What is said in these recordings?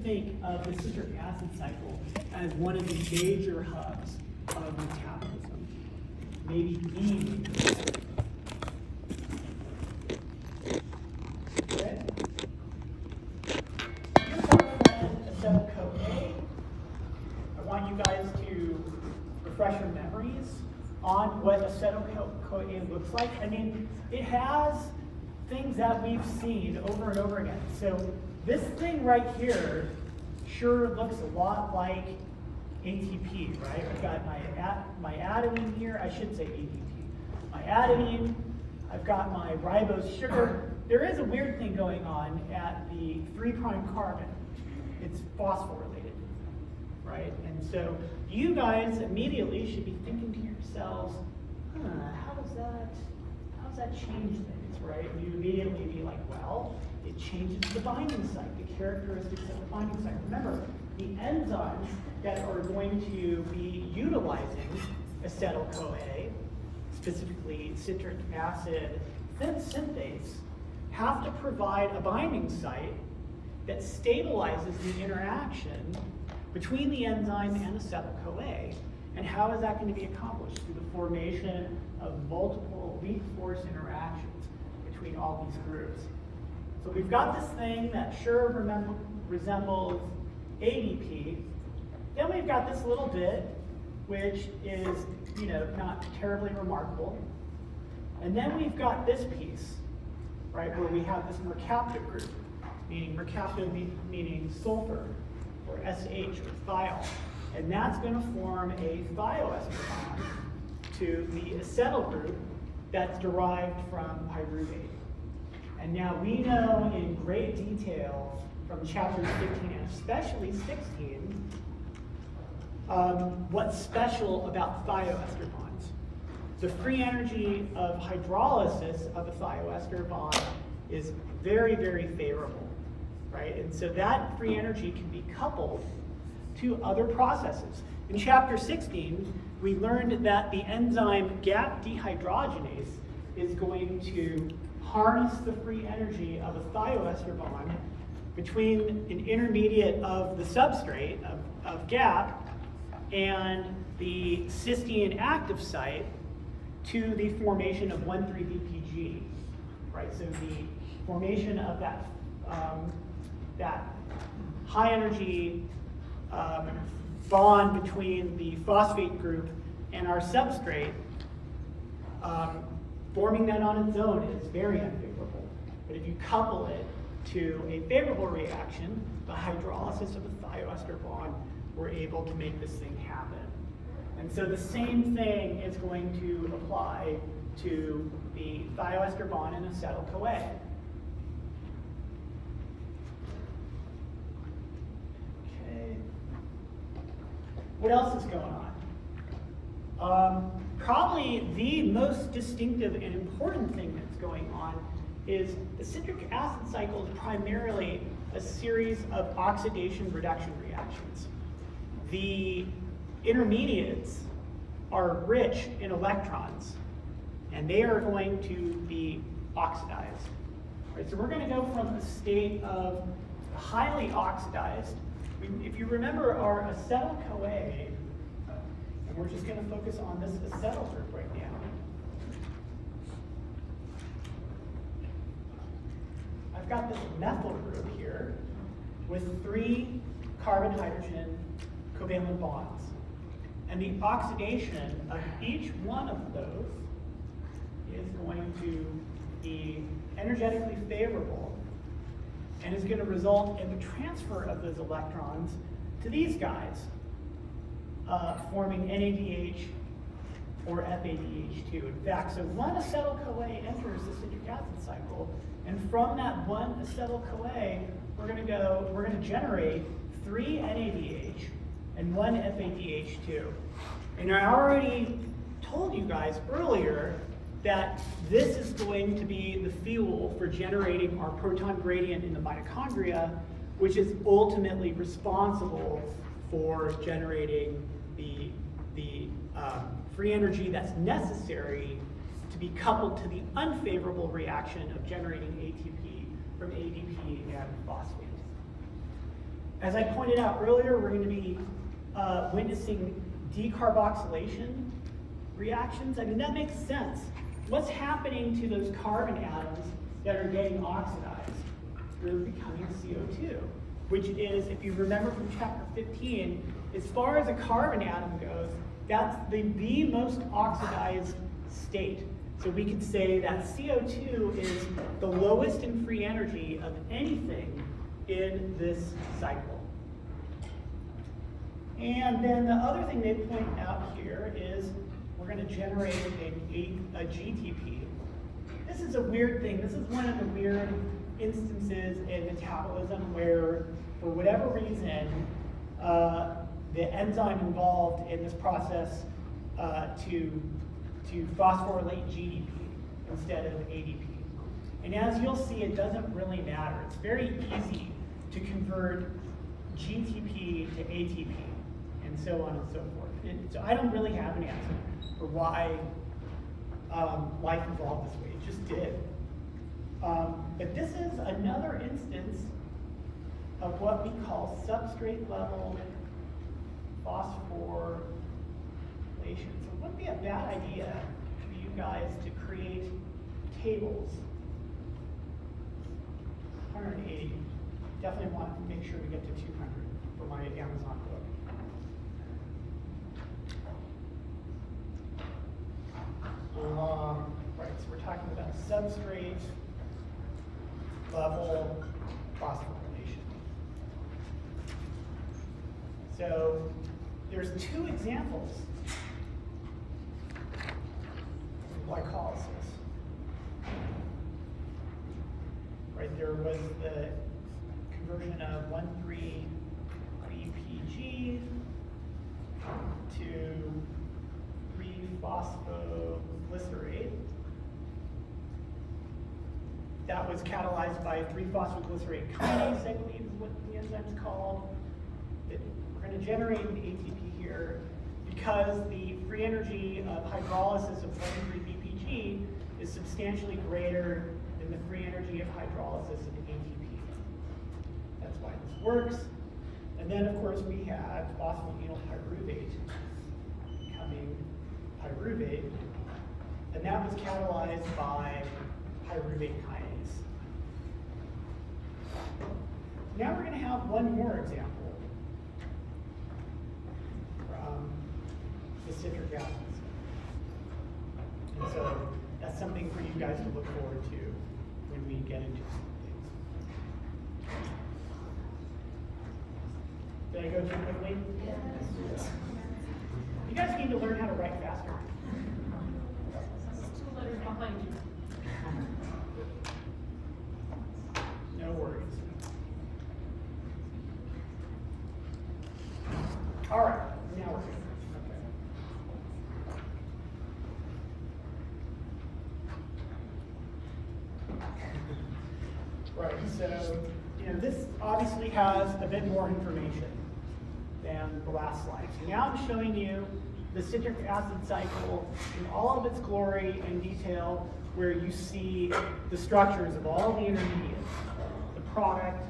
Think of the citric acid cycle as one of the major hubs of metabolism. Maybe the okay. Here's our friend acetyl-CoA. I want you guys to refresh your memories on what acetyl-CoA looks like. I mean, it has things that we've seen over and over again. So this thing right here sure looks a lot like ATP, right? I've got my adenine here. I should say ADP. My adenine. I've got my ribose sugar. There is a weird thing going on at the 3' carbon. It's phosphorylated, right? And so you guys immediately should be thinking to yourselves, how does that change things, right? You immediately be like, well, it changes the binding site, the characteristics of the binding site. Remember, the enzymes that are going to be utilizing acetyl-CoA, specifically citric acid synthase, have to provide a binding site that stabilizes the interaction between the enzyme and acetyl-CoA. And how is that going to be accomplished? Through the formation of multiple weak force interactions between all these groups. So we've got this thing that sure resembles ADP. Then we've got this little bit, which is, not terribly remarkable. And then we've got this piece, right, where we have this mercapto group, meaning mercapto meaning sulfur, or SH, or thiol. And that's going to form a thioester bond to the acetyl group that's derived from pyruvate. And now we know in great detail from chapters 15 and especially 16 what's special about thioester bonds. The free energy of hydrolysis of a thioester bond is very, very favorable, right? And so that free energy can be coupled to other processes. In chapter 16, we learned that the enzyme GAP dehydrogenase is going to harness the free energy of a thioester bond between an intermediate of the substrate of GAP and the cysteine active site to the formation of 1,3-DPG, right? So the formation of that high energy bond between the phosphate group and our substrate, forming that on its own is very unfavorable. But if you couple it to a favorable reaction, the hydrolysis of a thioester bond, we're able to make this thing happen. And so the same thing is going to apply to the thioester bond in acetyl-CoA. Okay. What else is going on? Probably the most distinctive and important thing that's going on is the citric acid cycle is primarily a series of oxidation reduction reactions. The intermediates are rich in electrons, and they are going to be oxidized. Right, so we're going to go from a state of highly oxidized. If you remember our acetyl-CoA, and we're just going to focus on this acetyl group right now. I've got this methyl group here with 3 carbon-hydrogen covalent bonds. And the oxidation of each one of those is going to be energetically favorable and is going to result in the transfer of those electrons to these guys, forming NADH or FADH2. In fact, so one acetyl-CoA enters the citric acid cycle, and from that one acetyl-CoA, we're going to generate 3 NADH and 1 FADH2. And I already told you guys earlier that this is going to be the fuel for generating our proton gradient in the mitochondria, which is ultimately responsible for generating the free energy that's necessary to be coupled to the unfavorable reaction of generating ATP from ADP and phosphate. As I pointed out earlier, we're going to be witnessing decarboxylation reactions. I mean, that makes sense. What's happening to those carbon atoms that are getting oxidized? They're becoming CO2, which is, if you remember from chapter 15, as far as a carbon atom goes, that's the most oxidized state. So we could say that CO2 is the lowest in free energy of anything in this cycle. And then the other thing they point out here is we're going to generate a GTP. This is a weird thing. This is one of the weird instances in metabolism where, for whatever reason, the enzyme involved in this process to phosphorylate GDP instead of ADP. And as you'll see, it doesn't really matter. It's very easy to convert GTP to ATP, and so on and so forth. And so I don't really have an answer for why life evolved this way. It just did. But this is another instance of what we call substrate level phosphorylation. So it wouldn't be a bad idea for you guys to create tables. 180. Definitely want to make sure we get to 200 for my Amazon book. Right, so we're talking about substrate level phosphorylation. So there's two examples of glycolysis. Right, there was the conversion of 1,3-BPG to 3-phosphoglycerate. That was catalyzed by 3-phosphoglycerate kinase, I believe is what the enzyme's called. We're going to generate an ATP here because the free energy of hydrolysis of 1,3-BPG is substantially greater than the free energy of hydrolysis of ATP. That's why this works. And then, of course, we had phosphoenol pyruvate becoming pyruvate, and that was catalyzed by pyruvate kinase. Now we're going to have one more example from the citric acids. And so that's something for you guys to look forward to when we get into some things. Did I go too quickly? Yes. You guys need to learn how to write faster. Two letters behind you. No worries. All right, now we're good. Okay. Right, so, this obviously has a bit more information than the last slide. So now I'm showing you the citric acid cycle in all of its glory and detail, where you see the structures of all the intermediates. The product,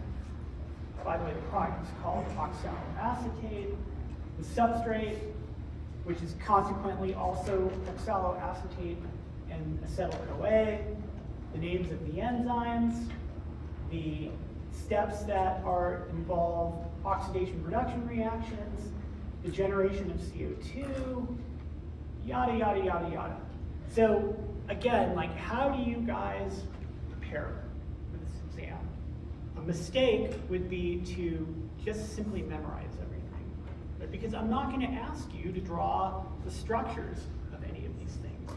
by the way, the product is called oxaloacetate. The substrate, which is consequently also oxaloacetate and acetyl-CoA. The names of the enzymes, the steps that are involved oxidation reduction reactions, the generation of CO2, yada, yada, yada, yada. So again, like, how do you guys prepare for this exam? A mistake would be to just simply memorize everything, right? Because I'm not going to ask you to draw the structures of any of these things,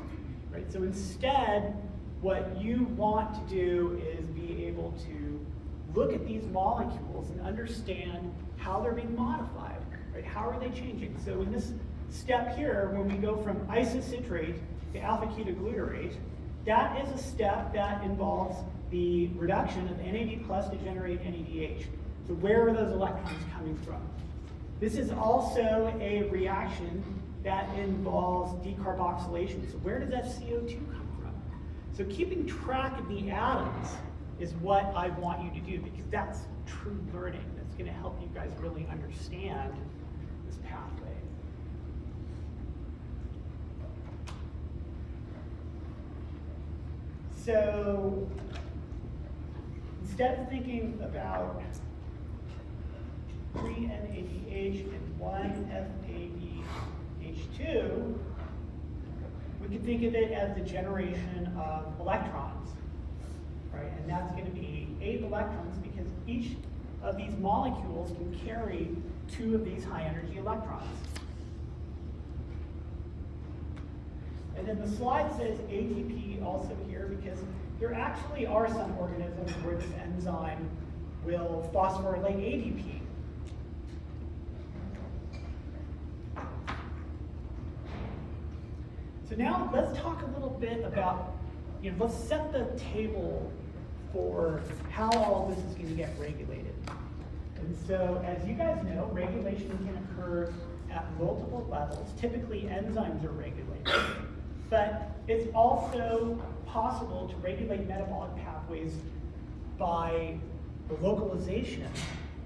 right? So instead, what you want to do is be able to look at these molecules and understand how they're being modified, right? How are they changing? So in this step here, when we go from isocitrate to alpha-ketoglutarate, that is a step that involves the reduction of NAD plus to generate NADH. So where are those electrons coming from? This is also a reaction that involves decarboxylation. So where does that CO2 come from? So keeping track of the atoms is what I want you to do, because that's true learning. That's It's going to help you guys really understand this pathway. So instead of thinking about 3 NADH and 1 FADH2, we can think of it as the generation of electrons, right? And that's going to be 8 electrons because each of these molecules can carry 2 of these high energy electrons. And then the slide says ATP also here because there actually are some organisms where this enzyme will phosphorylate ADP. So now let's talk a little bit about, let's set the table for how all this is going to get regulated. And so as you guys know, regulation can occur at multiple levels. Typically enzymes are regulated, but it's also possible to regulate metabolic pathways by the localization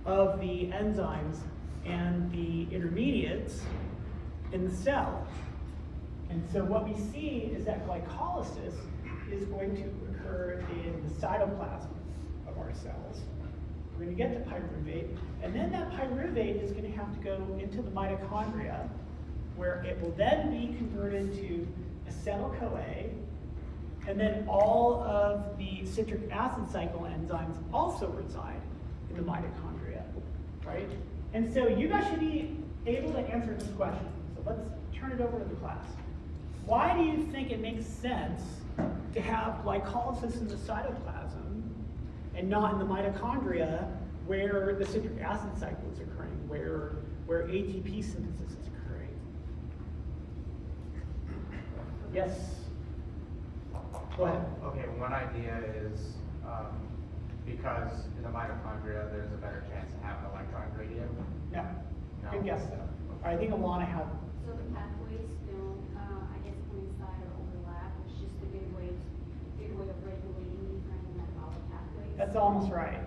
of the enzymes and the intermediates in the cell. And so what we see is that glycolysis is going to occur in the cytoplasm of our cells. We're going to get the pyruvate, and then that pyruvate is going to have to go into the mitochondria, where it will then be converted to acetyl-CoA, and then all of the citric acid cycle enzymes also reside in the mitochondria, right? And so you guys should be able to answer this question. So let's turn it over to the class. Why do you think it makes sense to have glycolysis in the cytoplasm and not in the mitochondria where the citric acid cycle is occurring, where ATP synthesis is occurring? Yes? Go ahead. Okay, one idea is because in the mitochondria there's a better chance to have an electron gradient. No. No. Good guess though. I think Alana had. So the pathways don't, I guess, coincide or overlap. It's just a good way of regulating different metabolic pathways. That's almost right.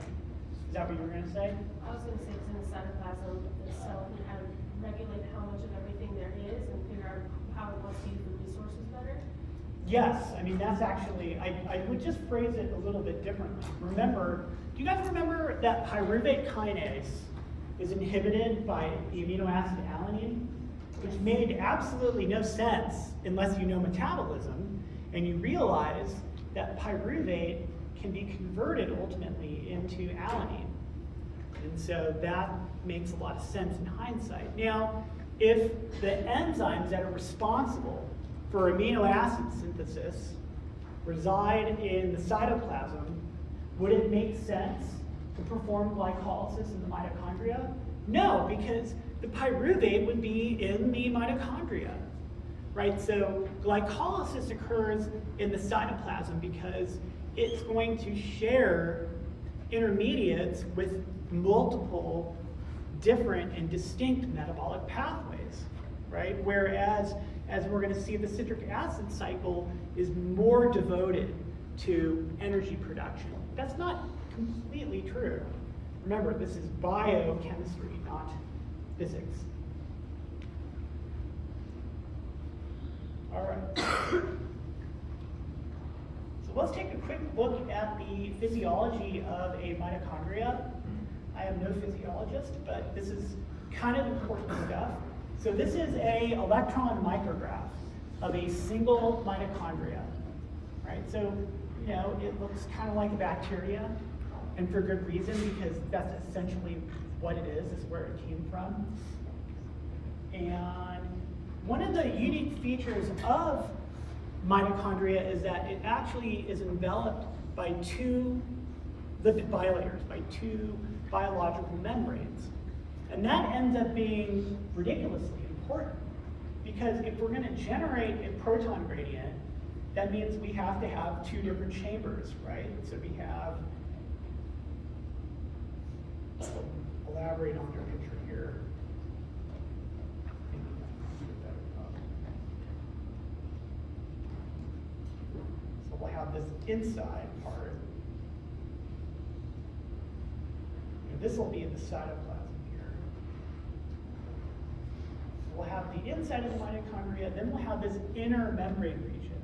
Is that what you were going to say? I was going to say it's in the cytoplasm, the cell can kind of regulate how much of everything there is and figure out how it wants to use the resources better. Yes, I mean that's actually, I would just phrase it a little bit differently. Remember, do you guys remember that pyruvate kinase is inhibited by the amino acid alanine, which made absolutely no sense unless you know metabolism and you realize that pyruvate can be converted ultimately into alanine. And so that makes a lot of sense in hindsight. Now, if the enzymes that are responsible for amino acid synthesis reside in the cytoplasm, would it make sense to perform glycolysis in the mitochondria? No, because the pyruvate would be in the mitochondria, right? So glycolysis occurs in the cytoplasm because it's going to share intermediates with multiple different and distinct metabolic pathways, right? Whereas, as we're going to see, the citric acid cycle is more devoted to energy production. That's not completely true. Remember, this is biochemistry, not physics. All right. So let's take a quick look at the physiology of a mitochondria. I am no physiologist, but this is kind of important stuff. So this is an electron micrograph of a single mitochondria, right? So, it looks kind of like a bacteria, and for good reason, because that's essentially what it is where it came from. And one of the unique features of mitochondria is that it actually is enveloped by 2 lipid bilayers, by 2 biological membranes. And that ends up being ridiculously important because if we're going to generate a proton gradient, that means we have to have 2 different chambers, right? So we have, I'll elaborate on your picture here. So we'll have this inside part. this will be the cytoplasm here. We'll have the inside of the mitochondria, then we'll have this inner membrane region.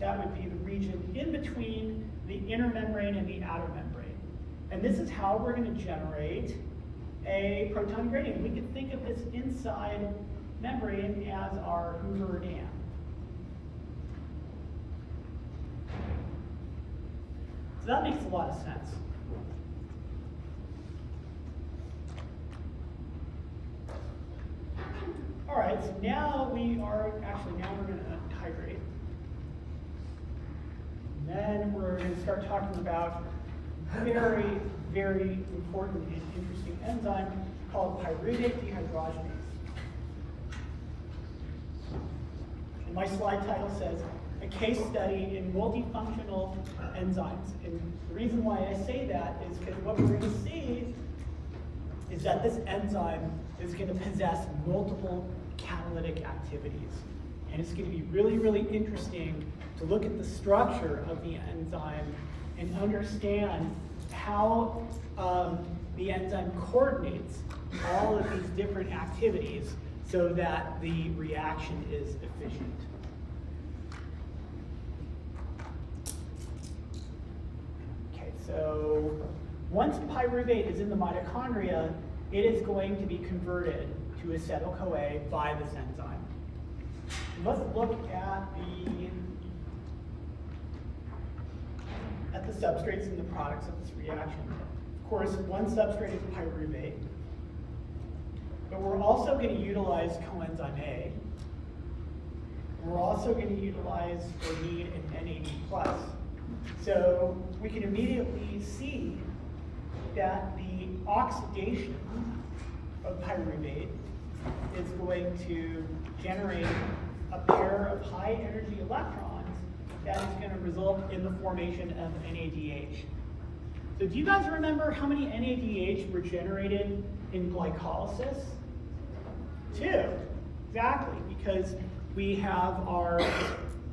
That would be the region in between the inner membrane and the outer membrane. And this is how we're going to generate a proton gradient. We can think of this inside membrane as our Hoover Dam. So that makes a lot of sense. All right, so now we're going to hydrate. And then we're going to start talking about a very, very important and interesting enzyme called pyruvate dehydrogenase. And my slide title says, a case study in multifunctional enzymes. And the reason why I say that is because what we're going to see is that this enzyme is going to possess multiple catalytic activities. And it's going to be really, really interesting to look at the structure of the enzyme and understand how the enzyme coordinates all of these different activities so that the reaction is efficient. Okay, so once pyruvate is in the mitochondria, it is going to be converted to acetyl-CoA by this enzyme. Let's look at the substrates and the products of this reaction. Of course, one substrate is pyruvate, but we're also going to utilize coenzyme A. We're also going to utilize or need an NAD+. So we can immediately see that the oxidation of pyruvate is going to generate a pair of high energy electrons that is going to result in the formation of NADH. So do you guys remember how many NADH were generated in glycolysis? 2, exactly, because we have our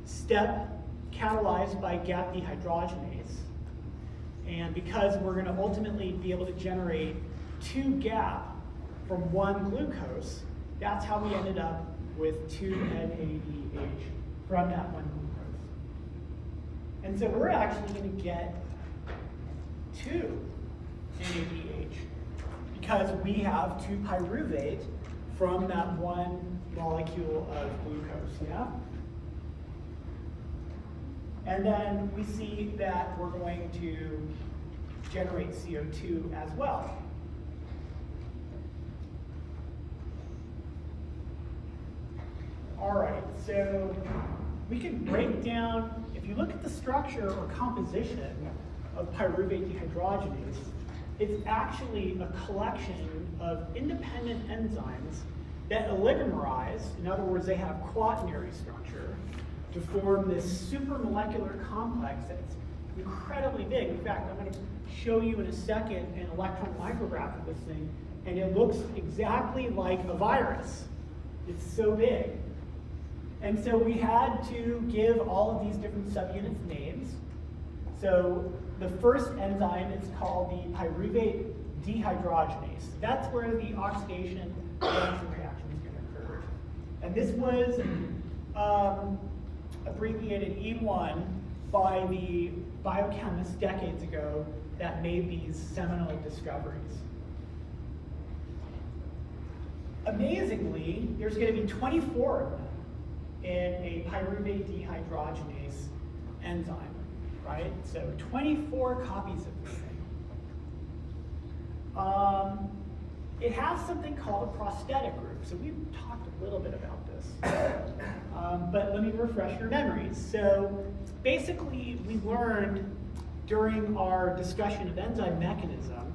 step catalyzed by GAP dehydrogenase. And because we're going to ultimately be able to generate 2 GAP from 1 glucose, that's how we ended up with 2 NADH from that 1 glucose. And so we're actually going to get 2 NADH because we have 2 pyruvate from that 1 molecule of glucose, yeah? And then we see that we're going to generate CO2 as well. All right, so we can break down, if you look at the structure or composition of pyruvate dehydrogenase, it's actually a collection of independent enzymes that oligomerize, in other words, they have quaternary structure, to form this supermolecular complex that's incredibly big. In fact, I'm going to show you in a second an electron micrograph of this thing, and it looks exactly like a virus. It's so big. And so we had to give all of these different subunits names. So the first enzyme is called the pyruvate dehydrogenase. That's where the oxidation reduction reaction is going to occur. And this was abbreviated E1 by the biochemists decades ago that made these seminal discoveries. Amazingly, there's going to be 24 of them in a pyruvate dehydrogenase enzyme, right? So 24 copies of this thing. It has something called a prosthetic group. So we've talked a little bit about this. But let me refresh your memories. So basically, we learned during our discussion of enzyme mechanism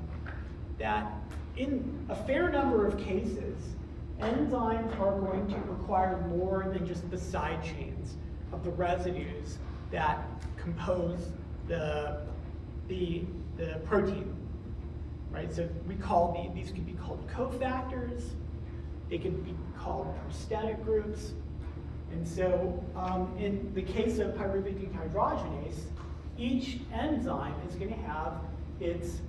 that in a fair number of cases, enzymes are going to require more than just the side chains of the residues that compose the protein, right? So we call these could be called cofactors, they could be called prosthetic groups. And so in the case of pyruvate dehydrogenase, each enzyme is going to have its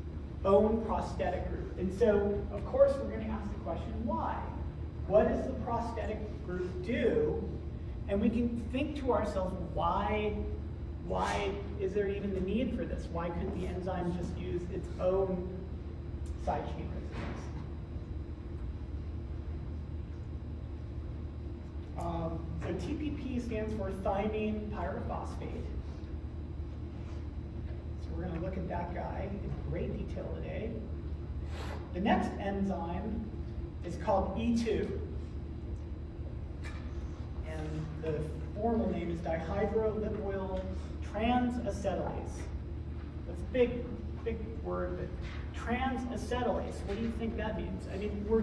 own prosthetic group. And so, of course, we're going to ask the question, why? What does the prosthetic group do? And we can think to ourselves, why is there even the need for this? Why couldn't the enzyme just use its own side chain resonance? So TPP stands for thymine pyrophosphate. So we're going to look at that guy in great detail today. The next enzyme is called E2. And the formal name is dihydrolipoyl transacetylase. That's a big word, but transacetylase, what do you think that means? I mean, we're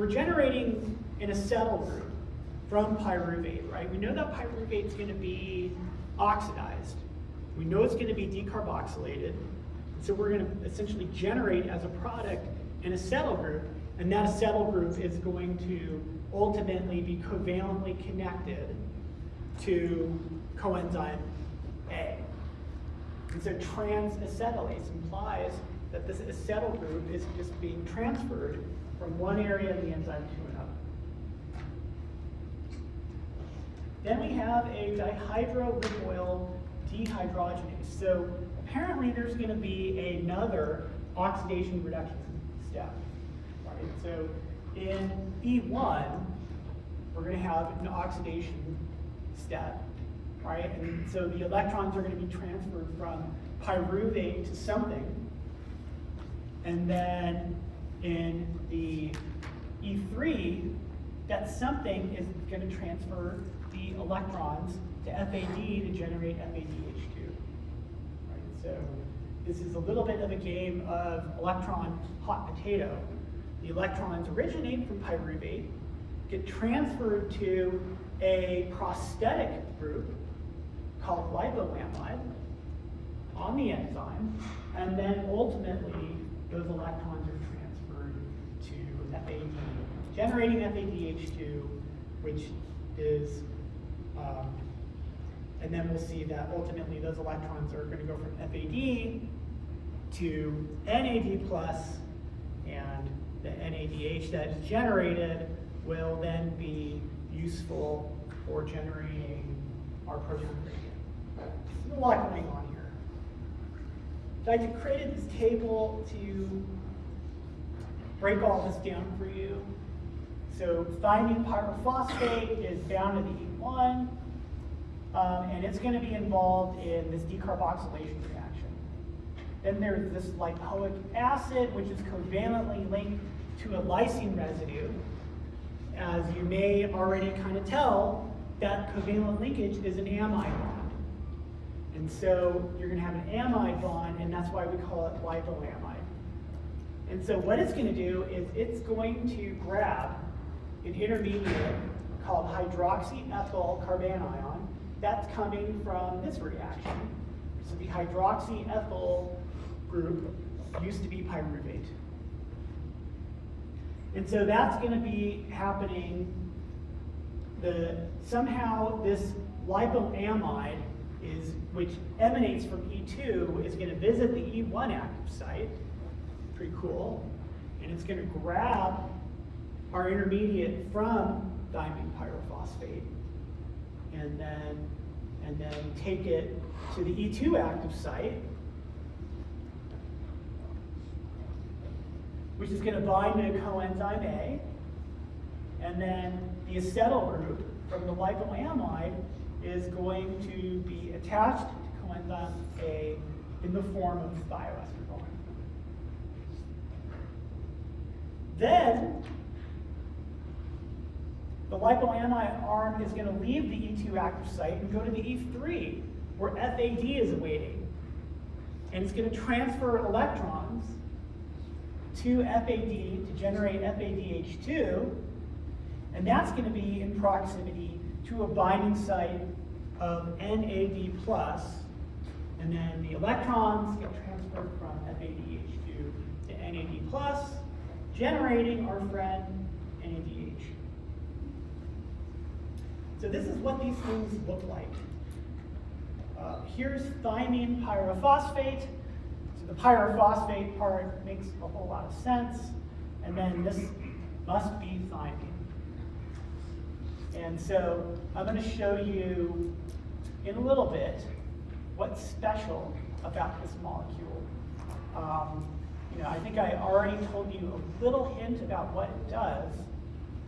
generating an acetyl group from pyruvate, right? We know that pyruvate is going to be oxidized. We know it's going to be decarboxylated. So we're going to essentially generate as a product an acetyl group, and that acetyl group is going to ultimately be covalently connected to coenzyme A. And so transacetylase implies that this acetyl group is just being transferred from one area of the enzyme to another. Then we have a dihydrolipoyl dehydrogenase. So apparently there's going to be another oxidation reduction step. Right? So in E1, we're going to have an oxidation step, right? And so the electrons are going to be transferred from pyruvate to something. And then in the E3, that something is going to transfer the electrons to FAD to generate FADH2. Right? So this is a little bit of a game of electron hot potato. The electrons originate from pyruvate, get transferred to a prosthetic group called lipoamide on the enzyme, and then ultimately those electrons are transferred to FAD, generating FADH2, which is, and then we'll see that ultimately those electrons are going to go from FAD to NAD+, and the NADH that is generated will then be useful for generating our protein gradient. There's a lot going on here. So I created this table to break all this down for you. So thymine pyrophosphate is bound to the E1, and it's going to be involved in this decarboxylation reaction. Then there's this lipoic acid, which is covalently linked to a lysine residue. As you may already kind of tell, that covalent linkage is an amide bond. And so you're going to have an amide bond, and that's why we call it lipoamide. And so what it's going to do is it's going to grab an intermediate called hydroxyethyl carbanion. That's coming from this reaction. So the hydroxyethyl group used to be pyruvate. And so that's going to be happening. Somehow this lipoamide which emanates from E2 is going to visit the E1 active site. Pretty cool. And it's going to grab our intermediate from thymine pyrophosphate and then take it to the E2 active site, which is going to bind to coenzyme A, and then the acetyl group from the lipoamide is going to be attached to coenzyme A in the form of thioester bond. Then the lipoamide arm is going to leave the E2 active site and go to the E3, where FAD is awaiting. And it's going to transfer electrons to FAD to generate FADH2, and that's going to be in proximity to a binding site of NAD+, and then the electrons get transferred from FADH2 to NAD+, generating our friend NADH. So this is what these things look like. Here's thymine pyrophosphate. So the pyrophosphate part makes a whole lot of sense, and then this must be thymine. And so I'm going to show you in a little bit what's special about this molecule. I think I already told you a little hint about what it does,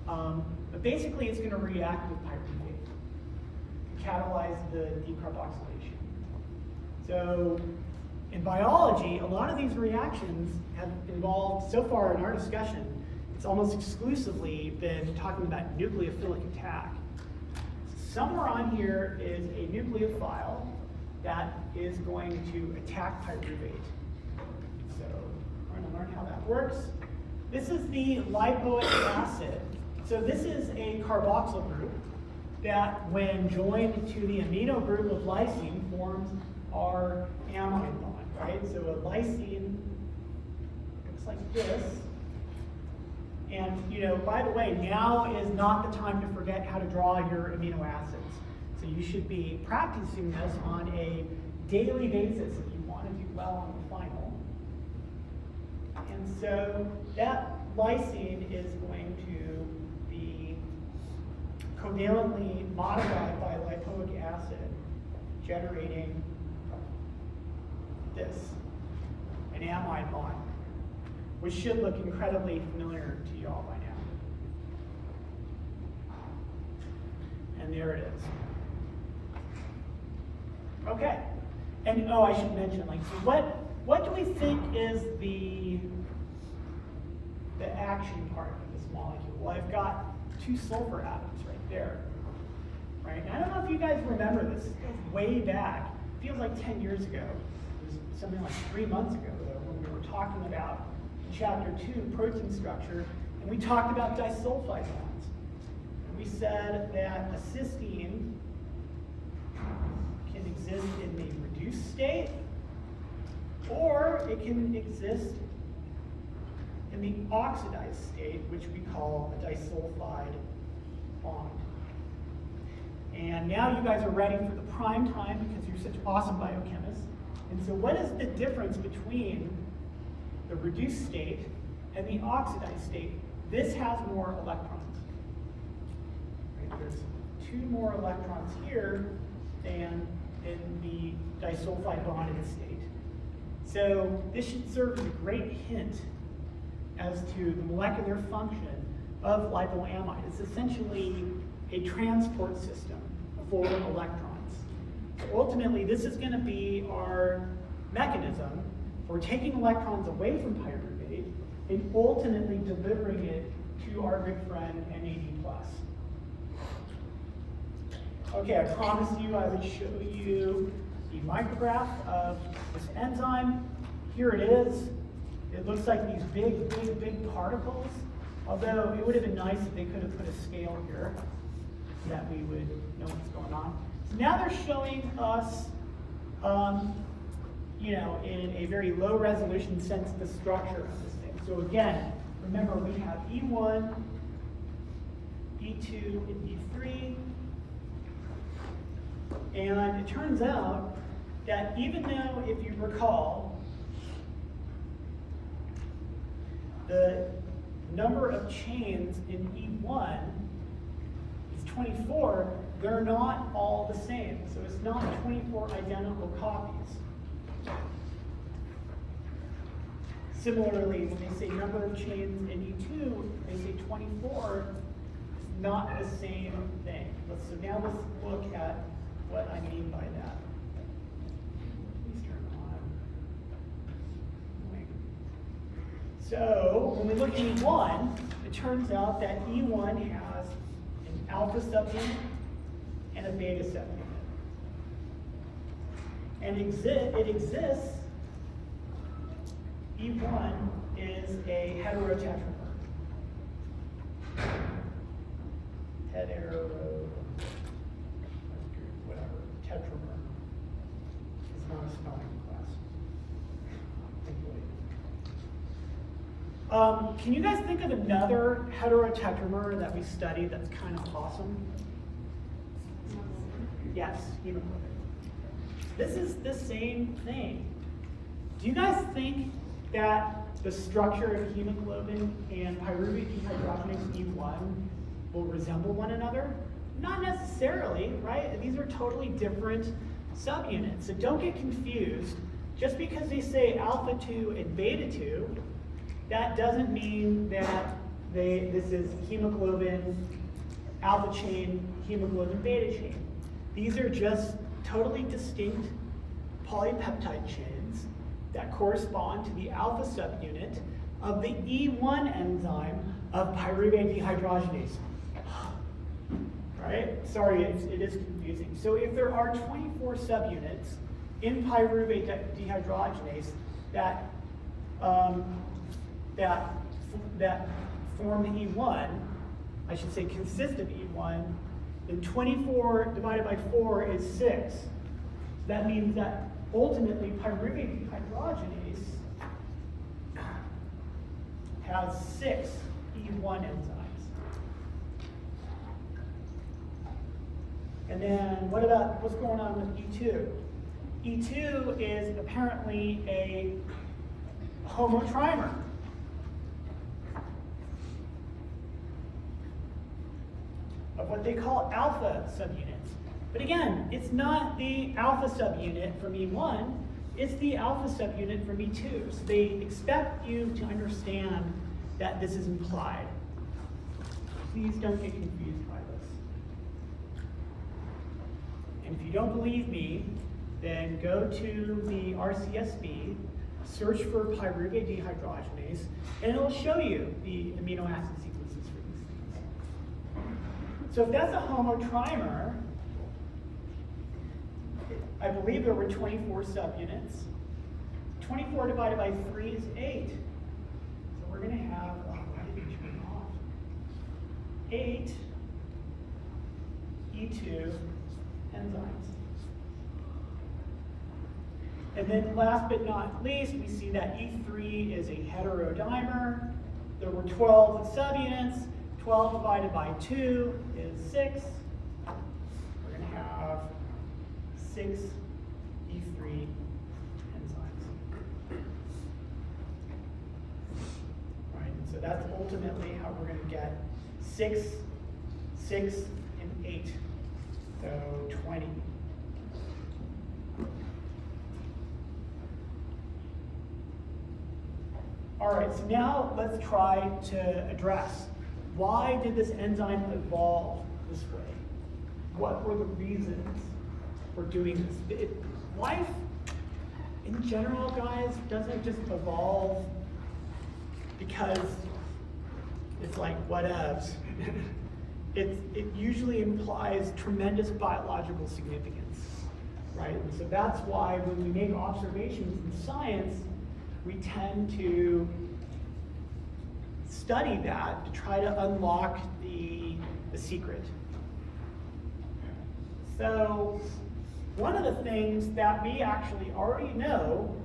but basically it's going to react with pyruvate to catalyze the decarboxylation. So in biology, a lot of these reactions have involved, so far in our discussion, it's almost exclusively been talking about nucleophilic attack. Somewhere on here is a nucleophile that is going to attack pyruvate. So we're going to learn how that works. This is the lipoic acid. So this is a carboxyl group that, when joined to the amino group of lysine, forms our amide bond, right? So a lysine looks like this. And, by the way, now is not the time to forget how to draw your amino acids. So you should be practicing this on a daily basis if you want to do well on the final. And so that lysine is going to be covalently modified by lipoic acid, generating this, an amide bond, which should look incredibly familiar to you all by now. And there it is. Okay. And I should mention, so what do we think is the action part of this molecule? Well, I've got 2 sulfur atoms right there. Right? And I don't know if you guys remember this. It goes way back. It feels like 10 years ago. It was something like 3 months ago, though, when we were talking about Chapter 2, protein structure, and we talked about disulfide bonds. And we said that a cysteine can exist in the reduced state, or it can exist in the oxidized state, which we call a disulfide bond. And now you guys are ready for the prime time because you're such awesome biochemists. And so what is the difference between the reduced state and the oxidized state? This has more electrons. Right? There's 2 more electrons here than in the disulfide bonded state. So this should serve as a great hint as to the molecular function of lipoamide. It's essentially a transport system for electrons. So ultimately, this is going to be our mechanism for taking electrons away from pyruvate and ultimately delivering it to our good friend NAD+. Okay, I promised you I would show you the micrograph of this enzyme. Here it is. It looks like these big particles, although it would have been nice if they could have put a scale here so that we would know what's going on. So now they're showing us in a very low resolution sense, the structure of this thing. So again, remember we have E1, E2, and E3. And it turns out that even though, if you recall, the number of chains in E1 is 24, they're not all the same. So it's not 24 identical copies. Similarly, when they say number of chains in E2, they say 24, it's not the same thing. So now let's look at what I mean by that. Please turn on. So when we look at E1, it turns out that E1 has an alpha subunit and a beta subunit. And it exists, E1 is a heterotetramer. Whatever, tetramer. It's not a spelling class. Can you guys think of another heterotetramer that we studied that's kind of awesome? Yes, hemoglobin. This is the same thing. Do you guys think that the structure of hemoglobin and pyruvate dehydrogenase E1 will resemble one another? Not necessarily, right? These are totally different subunits. So don't get confused. Just because they say alpha 2 and beta 2, that doesn't mean that this is hemoglobin alpha chain, hemoglobin beta chain. These are just totally distinct polypeptide chains that correspond to the alpha subunit of the E1 enzyme of pyruvate dehydrogenase. Right? Sorry, it is confusing. So if there are 24 subunits in pyruvate dehydrogenase that form the E1, I should say consist of E1, then 24 divided by 4 is 6. That means that ultimately pyruvate dehydrogenase has 6 E1 enzymes. And then what's going on with E2? E2 is apparently a homotrimer. Of what they call alpha subunits. But again, it's not the alpha subunit from E1, it's the alpha subunit from E2. So they expect you to understand that this is implied. Please don't get confused by this. And if you don't believe me, then go to the RCSB, search for pyruvate dehydrogenase, and it'll show you the amino acid sequences for these things. So if that's a homotrimer, I believe there were 24 subunits. 24 divided by 3 is 8. So we're going to have, why did we turn off? 8 E2 enzymes. And then last but not least, we see that E3 is a heterodimer. There were 12 subunits. 12 divided by 2 is 6. We're going to have 6 E3 enzymes. Right, and so that's ultimately how we're going to get 6, 6, and 8. So 20. All right, so now let's try to address why did this enzyme evolve this way? What were the reasons for doing this? Life, in general, guys, doesn't just evolve because it's like whatevs. It usually implies tremendous biological significance, right? And so that's why when we make observations in science, we tend to study that to try to unlock the secret. So one of the things that we actually already know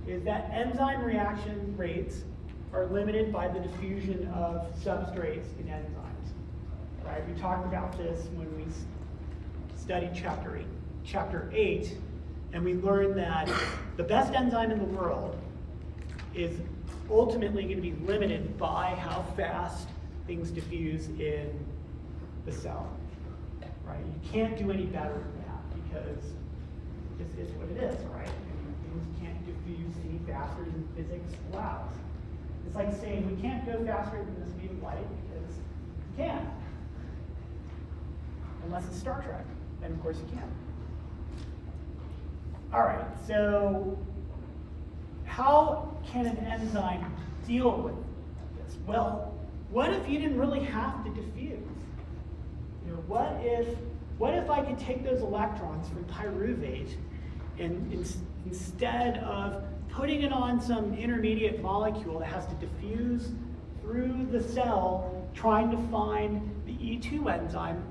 is that enzyme reaction rates are limited by the diffusion of substrates in enzymes. Right? We talked about this when we studied chapter 8, and we learned that the best enzyme in the world is ultimately going to be limited by how fast things diffuse in the cell. Right? You can't do any better than that because this is what it is, right? Things can't diffuse any faster than physics allows. It's like saying we can't go faster than the speed of light because you can't. Unless it's Star Trek, then of course you can. All right, so how can an enzyme deal with this? Well, what if you didn't really have to diffuse? You know, what if I could take those electrons from pyruvate and instead of putting it on some intermediate molecule that has to diffuse through the cell, trying to find the E2 enzyme,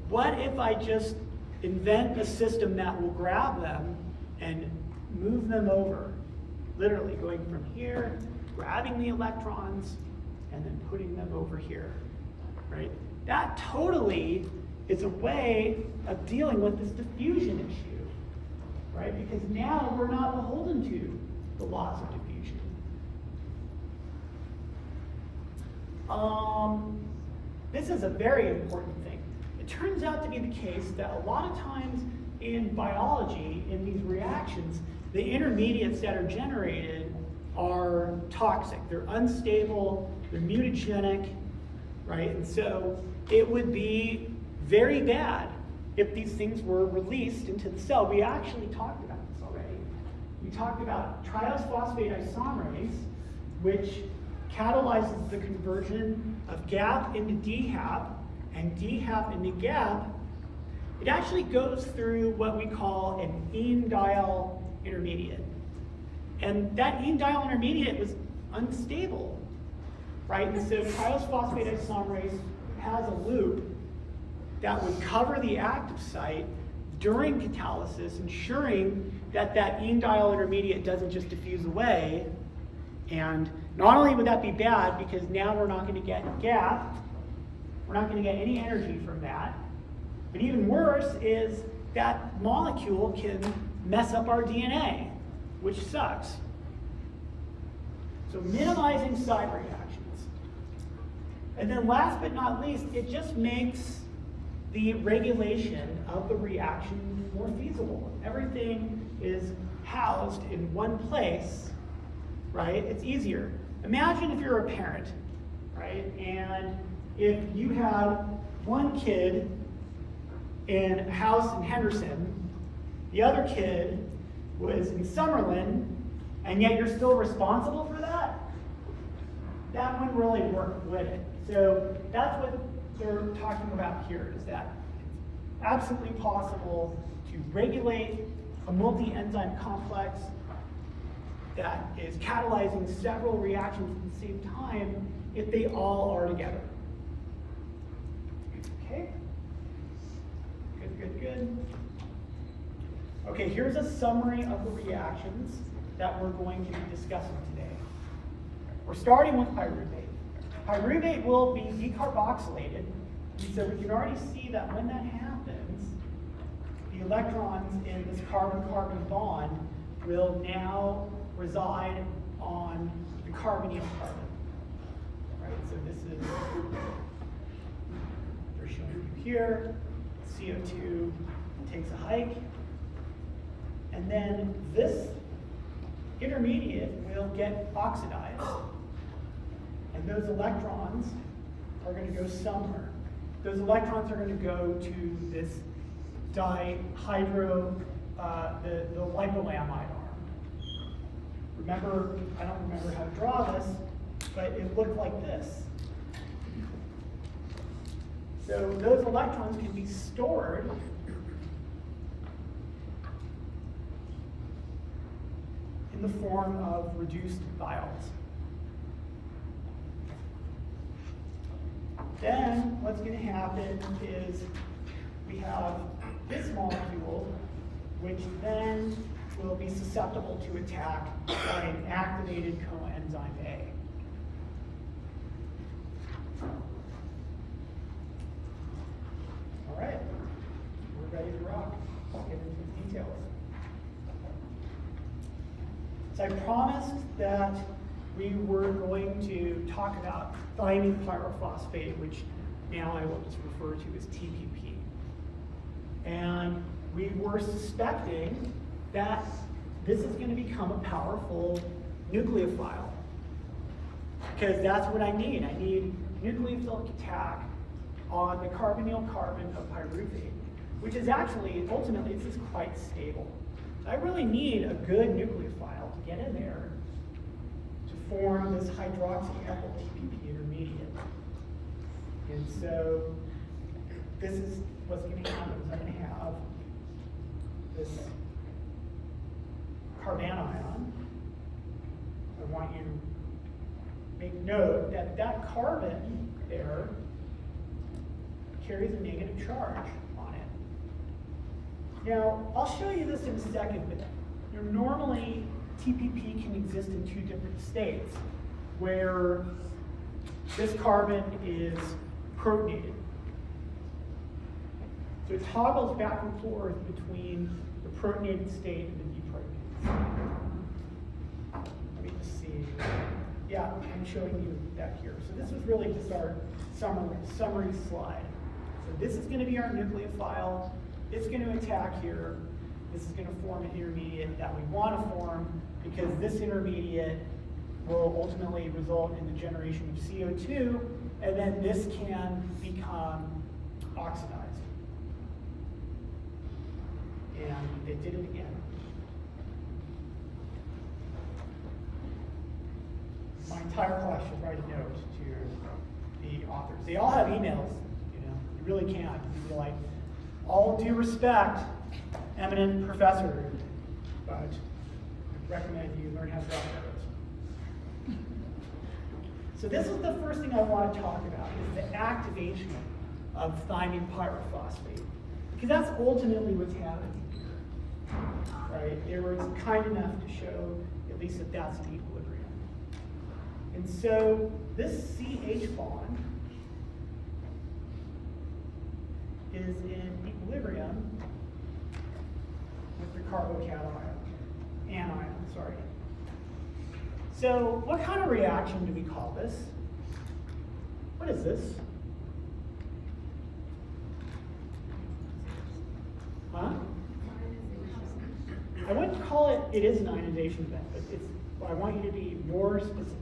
what if I just invent a system that will grab them and move them over? Literally going from here, grabbing the electrons, and then putting them over here, right? That totally is a way of dealing with this diffusion issue, right? Because now we're not beholden to the laws of diffusion. This is a very important thing. It turns out to be the case that a lot of times in biology, in these reactions, the intermediates that are generated are toxic. They're unstable, they're mutagenic, right? And so it would be very bad if these things were released into the cell. We actually talked about this already. We talked about triose phosphate isomerase, which catalyzes the conversion of GAP into DHAP and DHAP into GAP. It actually goes through what we call an enediol intermediate. And that enediol intermediate was unstable, right? And so triose phosphate isomerase has a loop that would cover the active site during catalysis, ensuring that that enediol intermediate doesn't just diffuse away. And not only would that be bad, because now we're not going to get GAP, we're not going to get any energy from that, but even worse is that molecule can mess up our DNA, which sucks. So minimizing side reactions. And then last but not least, it just makes the regulation of the reaction more feasible. Everything is housed in one place, right? It's easier. Imagine if you're a parent, right? And if you had one kid in a house in Henderson, the other kid was in Summerlin, and yet you're still responsible for that? That wouldn't really work, would it? So that's what they're talking about here, is that it's absolutely possible to regulate a multi-enzyme complex that is catalyzing several reactions at the same time if they all are together. Okay? Good. Okay, here's a summary of the reactions that we're going to be discussing today. We're starting with pyruvate. Pyruvate will be decarboxylated, and so we can already see that when that happens, the electrons in this carbon-carbon bond will now reside on the carbonyl carbon. Right, so this is, they're showing you here, CO2 takes a hike, and then this intermediate will get oxidized, and those electrons are going to go somewhere. Those electrons are going to go to this dihydro, the lipoamide arm. Remember, I don't remember how to draw this, but it looked like this. So those electrons can be stored in the form of reduced thiols. Then what's going to happen is we have this molecule, which then will be susceptible to attack by an activated coenzyme A. All right, we're ready to rock. Let's get into the details. So I promised that we were going to talk about thiamine pyrophosphate, which now I will just refer to as TPP. And we were suspecting that this is going to become a powerful nucleophile, because that's what I need. I need nucleophilic attack on the carbonyl carbon of pyruvate, which is actually, ultimately, this is quite stable. I really need a good nucleophile to get in there to form this hydroxyethyl TPP intermediate. And so this is what's going to happen. Is I'm going to have this carbanion. I want you to make note that that carbon there carries a negative charge on it. Now, I'll show you this in a second, but normally TPP can exist in two different states, where this carbon is protonated. So it toggles back and forth between the protonated state and the deprotonated state. see. Yeah, I'm showing you that here. So this was really just our summary slide. So this is going to be our nucleophile. It's going to attack here. This is going to form an intermediate that we want to form because this intermediate will ultimately result in the generation of CO2, and then this can become oxidized. And they did it again. My entire class should write a note to the authors. They all have emails, you know, you really can. You'd be like, all due respect, eminent professor, but I recommend you learn how to write notes. So this is the first thing I want to talk about, is the activation of thymine pyrophosphate. Because that's ultimately what's happening here, right? They were kind enough to show at least that that's the equilibrium. And so this CH bond is in equilibrium with the carbocation anion, sorry. So what kind of reaction do we call this? What is this? Huh? I wouldn't call it is an ionization event, but I want you to be more specific.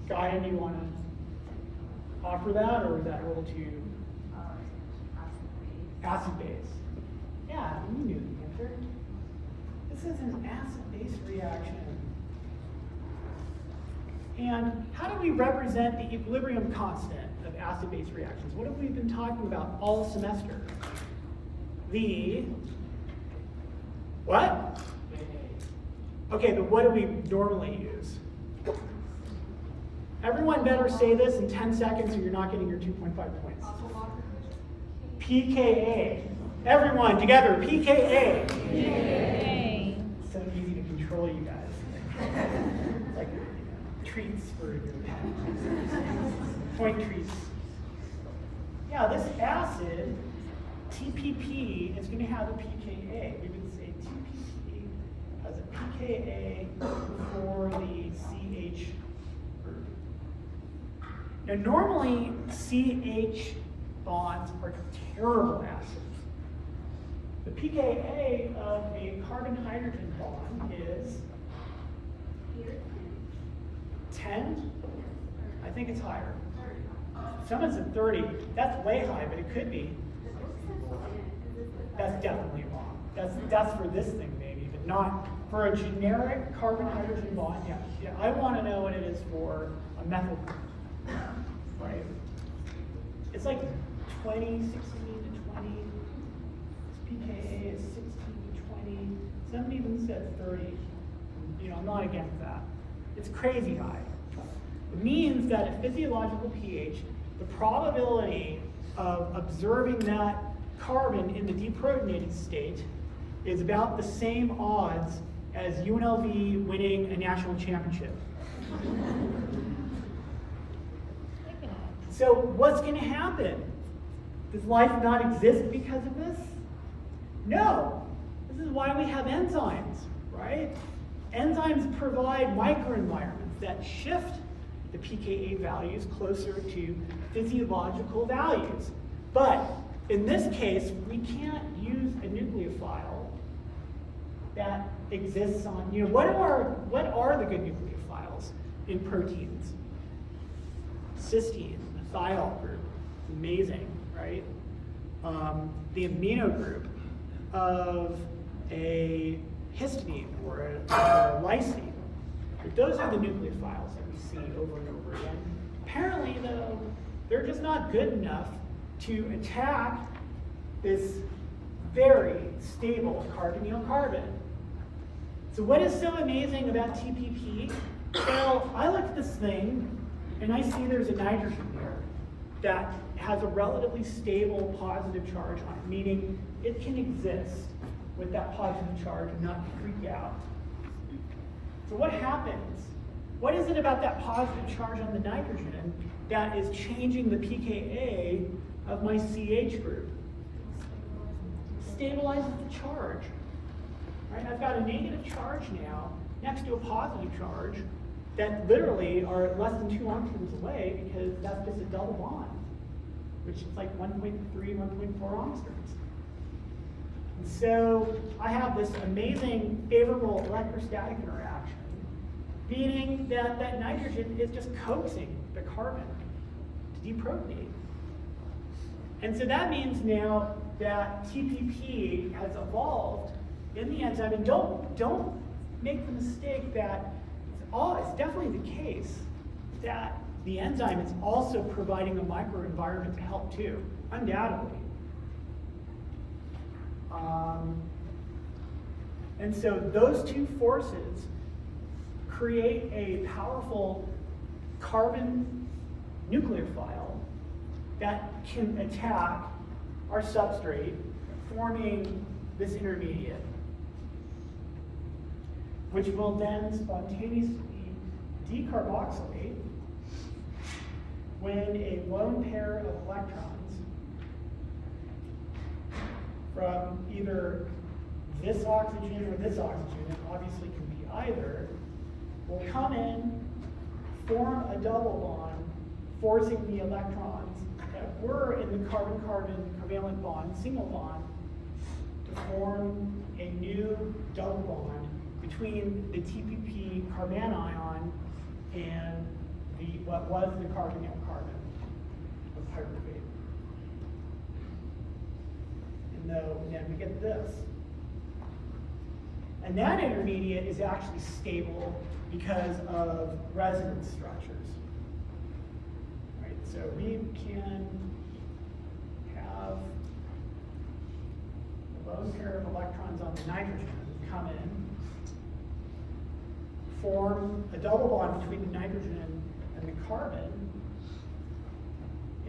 Guy, do you want to offer that, or is that a little too acid base? Yeah, you knew the answer. This is an acid-base reaction. And how do we represent the equilibrium constant of acid-base reactions? What have we been talking about all semester? The what? Okay, but what do we normally use? Everyone better say this in 10 seconds or you're not getting your 2.5 points. PKA. Everyone together, PKA. PKA. It's so easy to control you guys. It's like treats for your point treats. Yeah, this acid, TPP, is going to have a PKA. We would say TPP has a PKA for the CH group. Now, normally, CH bonds are terrible acids. The pKa of a carbon-hydrogen bond is 10? I think it's higher. Someone said 30. That's way high, but it could be. That's definitely wrong. That's for this thing maybe, but not for a generic carbon-hydrogen bond. Yeah. I want to know what it is for a methyl group. Right? It's like 20, 16 to 20. pKa is 16 to 20. Some even said 30. You know, I'm not against that. It's crazy high. It means that at physiological pH, the probability of observing that carbon in the deprotonated state is about the same odds as UNLV winning a national championship. So what's going to happen? Does life not exist because of this? No. This is why we have enzymes, right? Enzymes provide microenvironments that shift the pKa values closer to physiological values. But in this case, we can't use a nucleophile that exists on, you know, what are the good nucleophiles in proteins? Cysteine, the thiol group, it's amazing, right? The amino group of a histidine or a lysine. But those are the nucleophiles that we see over and over again. Apparently, though, they're just not good enough to attack this very stable carbonyl carbon. So what is so amazing about TPP? Well, I look at this thing and I see there's a nitrogen here that has a relatively stable positive charge on it, meaning it can exist with that positive charge and not freak out. So what happens? What is it about that positive charge on the nitrogen that is changing the pKa of my CH group? Stabilizes the charge. Right? I've got a negative charge now. next to a positive charge that literally are less than 2 angstroms away, because that's just a double bond, which is like 1.3, 1.4 angstroms. And so I have this amazing favorable electrostatic interaction, meaning that that nitrogen is just coaxing the carbon to deprotonate. And so that means now that TPP has evolved in the enzyme, and don't make the mistake that it's definitely the case that the enzyme is also providing a microenvironment to help too, undoubtedly. And so those two forces create a powerful carbon nucleophile that can attack our substrate, forming this intermediate, which will then spontaneously decarboxylate when a lone pair of electrons from either this oxygen or this oxygen, and obviously can be either, will come in, form a double bond, forcing the electrons that were in the carbon-carbon covalent bond, single bond, to form a new double bond between the TPP carbanion and what was the carbonyl-carbon of pyruvate. And then we get this. And that intermediate is actually stable because of resonance structures. Right, so we can have a lone pair of electrons on the nitrogen come in, form a double bond between the nitrogen and the carbon,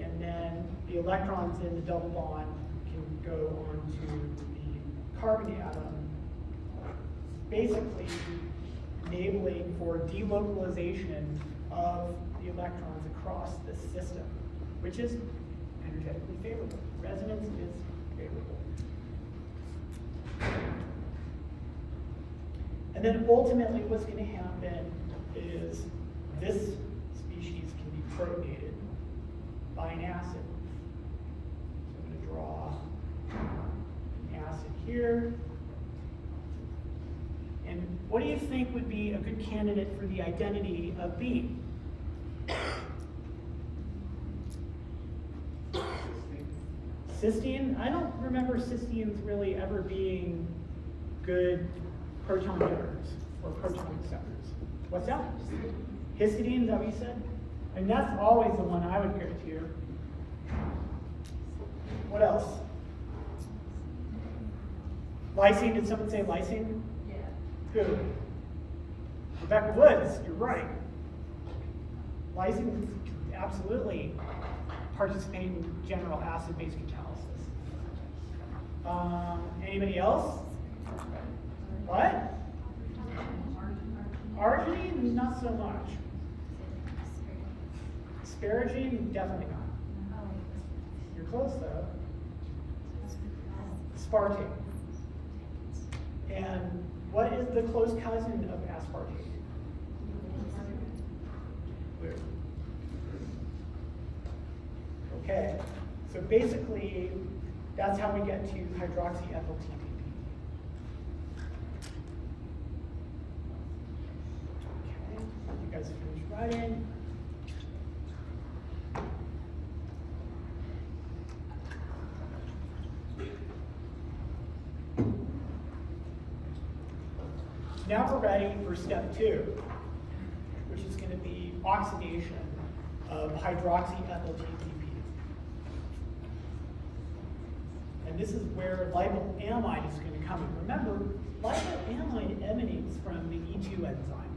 and then the electrons in the double bond can go onto the carbon atom, basically enabling for delocalization of the electrons across this system, which is energetically favorable. Resonance is favorable. And then ultimately what's going to happen is this species can be protonated by an acid. So I'm going to draw an acid here. And what do you think would be a good candidate for the identity of B? Cysteine? I don't remember cysteines really ever being good proton emitters or proton acceptors. What's that? Histidine, is that what you said? And that's always the one I would go to. What else? Lysine, did someone say lysine? Yeah. Who? Rebecca Woods, you're right. Lysine can absolutely participate in general acid-base catalysis. Anybody else? What? Arginine, not so much. Asparagine, definitely not. You're close though. Aspartate. And what is the close cousin of aspartate? Weird. Okay, so basically, that's how we get to hydroxyethyl TPP. Okay, you guys finish writing. Now we're ready for step 2, which is going to be oxidation of hydroxyethyl TPP. And this is where lipoamide is going to come in. Remember, lipoamide emanates from the E2 enzyme.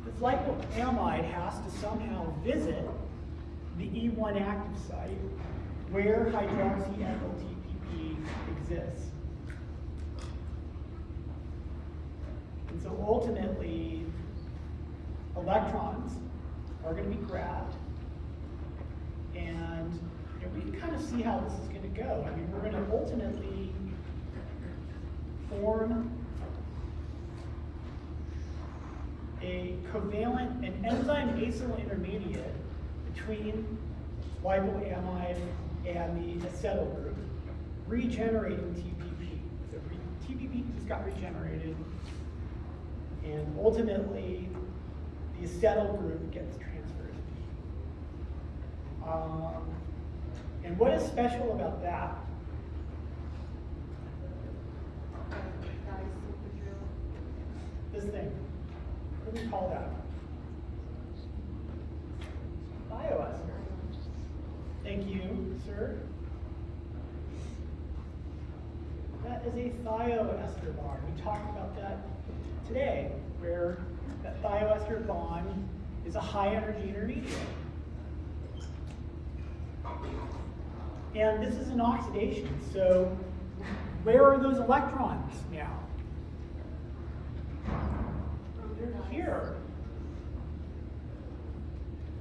This lipoamide has to somehow visit the E1 active site where hydroxyethyl TPP exists. And so ultimately, electrons are going to be grabbed, and we can kind of see how this is going to go. I mean, we're going to ultimately form an enzyme acyl intermediate between lipoamide and the acetyl group, regenerating TPP. So TPP just got regenerated, and ultimately the acetyl group gets transferred. And what is special about that? This thing. What do we call that? Thioester. Thank you, sir. That is a thioester bond. We talked about that today, where that thioester bond is a high energy intermediate. And this is an oxidation, so where are those electrons now? They're here.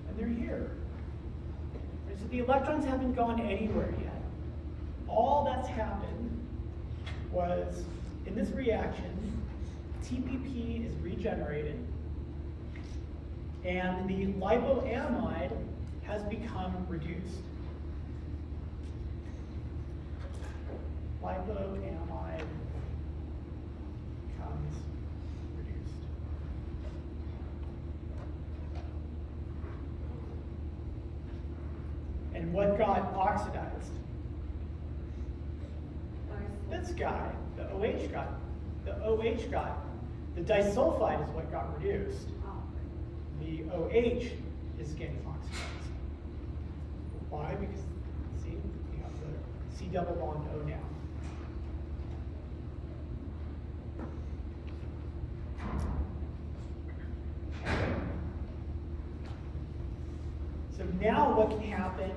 And they're here. And so the electrons haven't gone anywhere yet. All that's happened was, in this reaction, TPP is regenerated, and the lipoamide has become reduced. Lipoamide becomes reduced. And what got oxidized? This guy, the OH got. The disulfide is what got reduced. The OH is getting oxidized. Why? Because, see, we have the C double bond O now. So now what can happen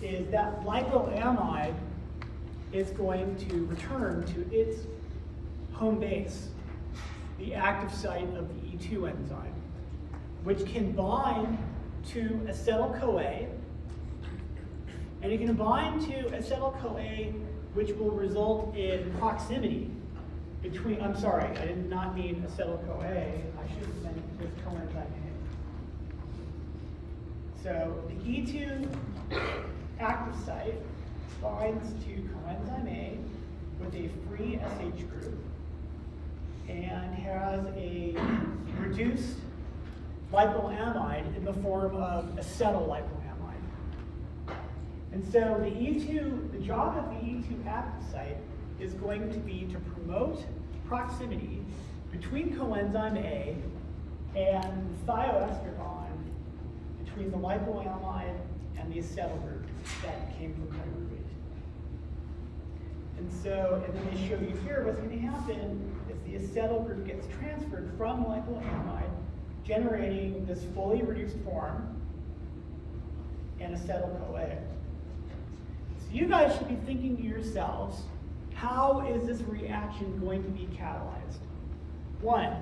is that lipoamide is going to return to its home base, the active site of the E2 enzyme, which can bind to acetyl-CoA, and it can bind to acetyl-CoA, which will result in proximity between, I'm sorry, I did not mean acetyl-CoA, I should have meant this coenzyme A. So the E2 active site binds to coenzyme A with a free SH group and has a reduced lipoamide in the form of acetyl lipoamide. And so the job of the E2 active site is going to be to promote proximity between coenzyme A and the thioester bond between the lipoamide and the acetyl group that came from pyruvate. And so, and then they show you here what's going to happen is the acetyl group gets transferred from lipoamide, generating this fully reduced form and acetyl-CoA. So you guys should be thinking to yourselves, how is this reaction going to be catalyzed? One,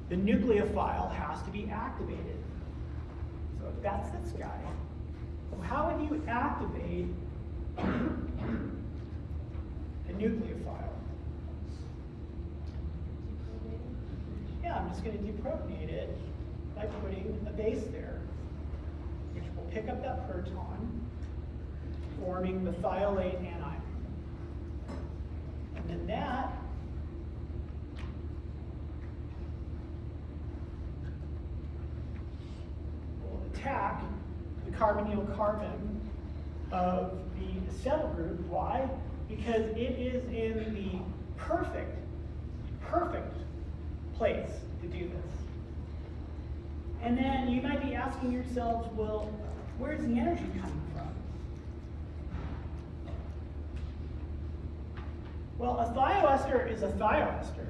the nucleophile has to be activated. So if that's this guy, so how would you activate a nucleophile? Yeah, I'm just going to deprotonate it by putting a base there, which will pick up that proton, forming the thiolate anion. And then that will attack the carbonyl carbon of the acetyl group. Why? Because it is in the perfect place to do this. And then you might be asking yourselves, well, where's the energy coming from? Well, a thioester is a thioester,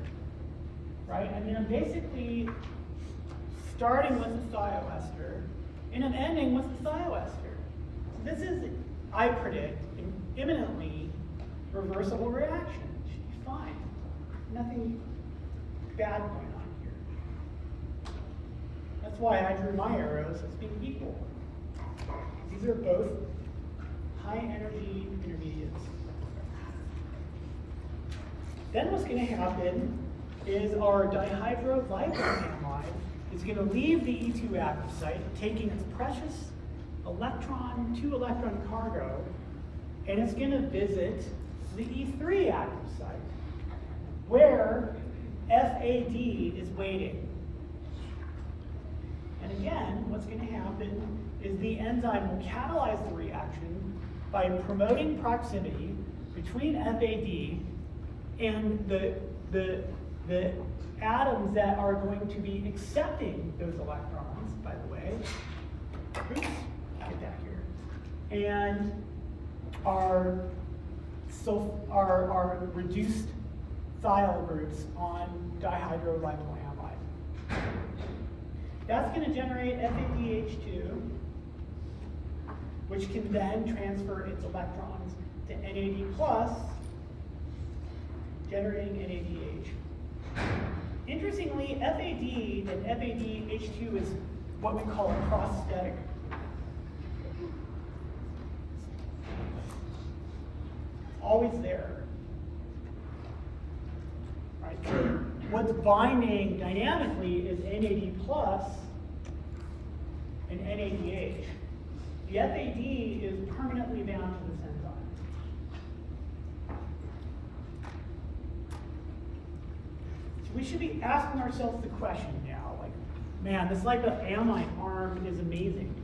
right? I mean, I'm basically starting with a thioester and I'm ending with a thioester. So this is, I predict, an imminently reversible reaction. It should be fine. Nothing bad going on here. That's why I drew my arrows as being equal. These are both high energy intermediates. Then what's going to happen is our dihydrolipoamide is going to leave the E2 active site, taking its precious electron, 2-electron cargo, and it's going to visit the E3 active site, where FAD is waiting. And again, what's going to happen is the enzyme will catalyze the reaction by promoting proximity between FAD and the atoms that are going to be accepting those electrons, by the way. Oops, get that here. And are reduced thiol groups on dihydrolipoamide. That's going to generate FADH2, which can then transfer its electrons to NAD+, generating NADH. Interestingly, FAD and FADH2 is what we call a prosthetic. Always there. Right? So what's binding dynamically is NAD+ and NADH. The FAD is permanently bound to this enzyme. So we should be asking ourselves the question now, like, man, this lipoamide arm is amazing,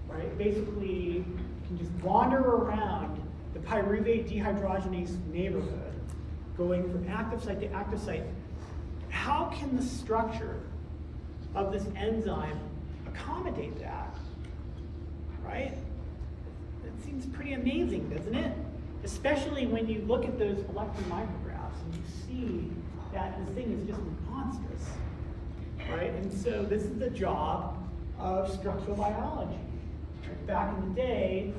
right? Basically, you can just wander around the pyruvate dehydrogenase neighborhood, going from active site to active site. How can the structure of this enzyme accommodate that? Right? It seems pretty amazing, doesn't it? Especially when you look at those electron micrographs and you see that this thing is just monstrous. Right? And so this is the job of structural biology. Back in the day,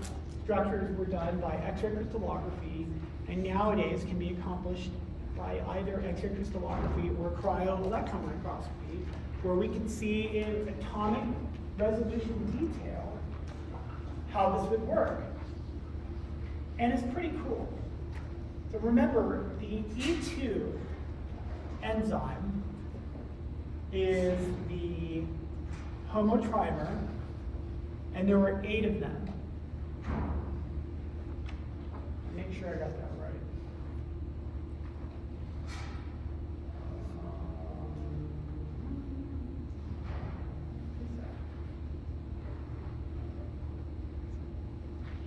structures were done by X-ray crystallography, and nowadays can be accomplished by either X-ray crystallography or cryo-electron microscopy, where we can see in atomic resolution detail how this would work. And it's pretty cool. So remember, the E2 enzyme is the homotrimer, and there were 8 of them. Make sure I got that right.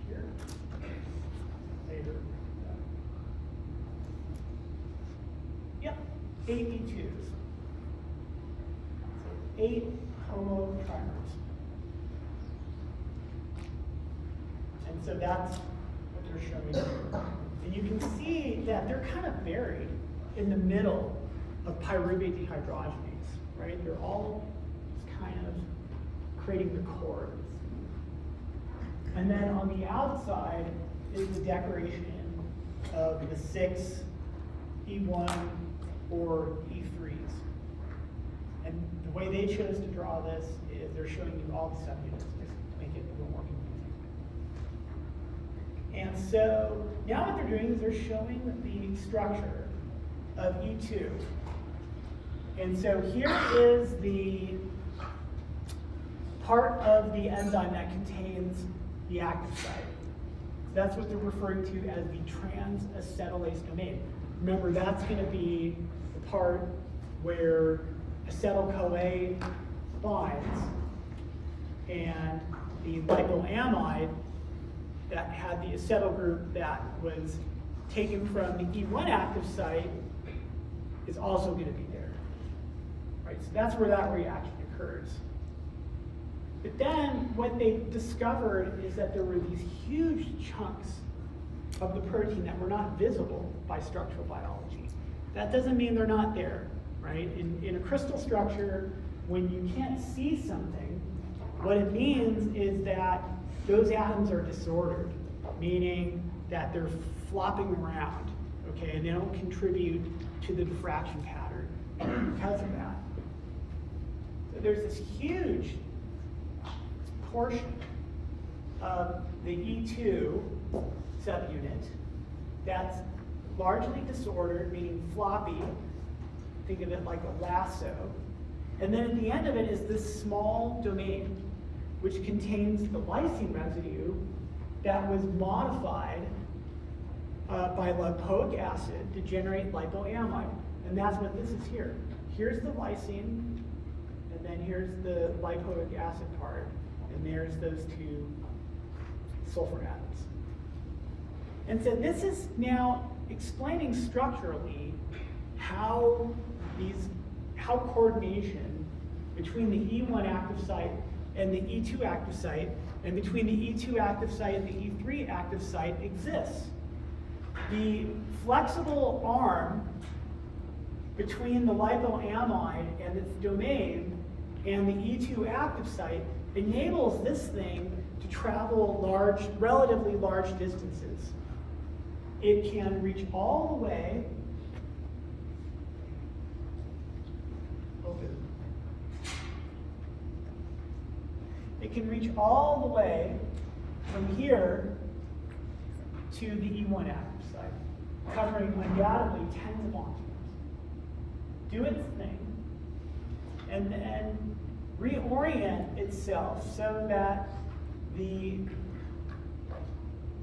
Here. Later. Yep, 8 E2s. So 8 homotrimers. And so that's what they're showing here. And you can see that they're kind of buried in the middle of pyruvate dehydrogenase, right? They're all just kind of creating the core. And then on the outside is the decoration of the 6 E1 or E3s. And the way they chose to draw this is they're showing you all the subunits just to make it a little more confusing. And so now what they're doing is they're showing the structure of E2. And so here is the part of the enzyme that contains the active site. So that's what they're referring to as the trans-acetylase domain. Remember, that's going to be the part where acetyl-CoA binds, and the lipoamide that had the acetyl group that was taken from the E1 active site is also going to be there. Right? So that's where that reaction occurs. But then what they discovered is that there were these huge chunks of the protein that were not visible by structural biology. That doesn't mean they're not there, right? In a crystal structure, when you can't see something, what it means is that those atoms are disordered, meaning that they're flopping around, okay, and they don't contribute to the diffraction pattern because of that. So there's this huge portion of the E2 subunit that's largely disordered, meaning floppy. Think of it like a lasso. And then at the end of it is this small domain, which contains the lysine residue that was modified by lipoic acid to generate lipoamide. And that's what this is here. Here's the lysine, and then here's the lipoic acid part, and there's those two sulfur atoms. And so this is now explaining structurally how coordination between the E1 active site and the E2 active site, and between the E2 active site and the E3 active site exists. The flexible arm between the lipoamide and its domain and the E2 active site enables this thing to travel relatively large distances. It can reach all the way from here to the E1 active site, covering undoubtedly tens of enzymes. Do its thing, and then reorient itself so that the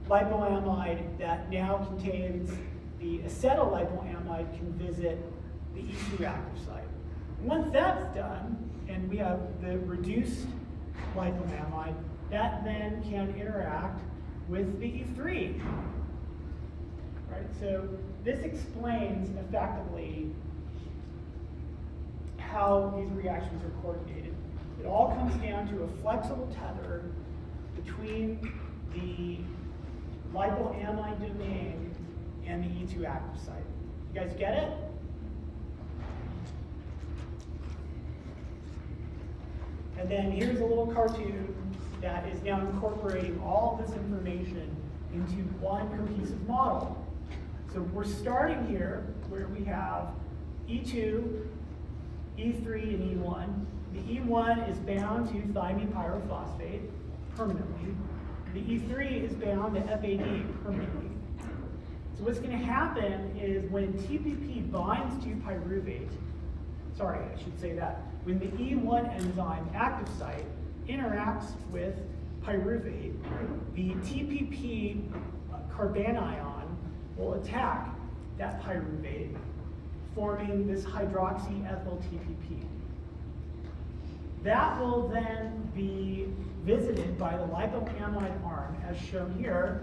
lipoamide that now contains the acetylipoamide can visit the E2 active site. Once that's done, and we have the reduced lipoamide, that then can interact with the E3. Right? So this explains effectively how these reactions are coordinated. It all comes down to a flexible tether between the lipoamide domain and the E2 active site. You guys get it? And then here's a little cartoon that is now incorporating all this information into one cohesive model. So we're starting here where we have E2, E3, and E1. The E1 is bound to thymine pyrophosphate permanently. The E3 is bound to FAD permanently. So what's going to happen is when TPP binds to pyruvate, when the E1 enzyme active site interacts with pyruvate, the TPP carbanion will attack that pyruvate, forming this hydroxyethyl TPP. That will then be visited by the lipoamide arm, as shown here,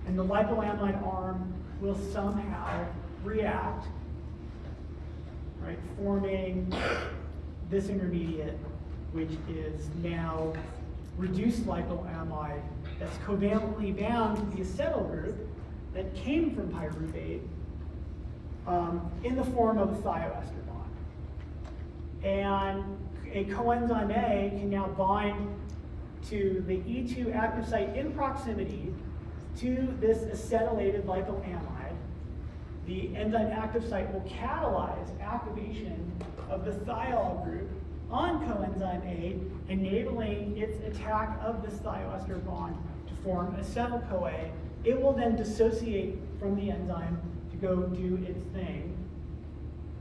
and the lipoamide arm will somehow react, right, forming this intermediate, which is now reduced lipoamide that's covalently bound to the acetyl group that came from pyruvate in the form of a thioester bond. And a coenzyme A can now bind to the E2 active site in proximity to this acetylated lipoamide. The enzyme active site will catalyze activation of the thiol group on coenzyme A, enabling its attack of this thioester bond to form acetyl-CoA. It will then dissociate from the enzyme to go do its thing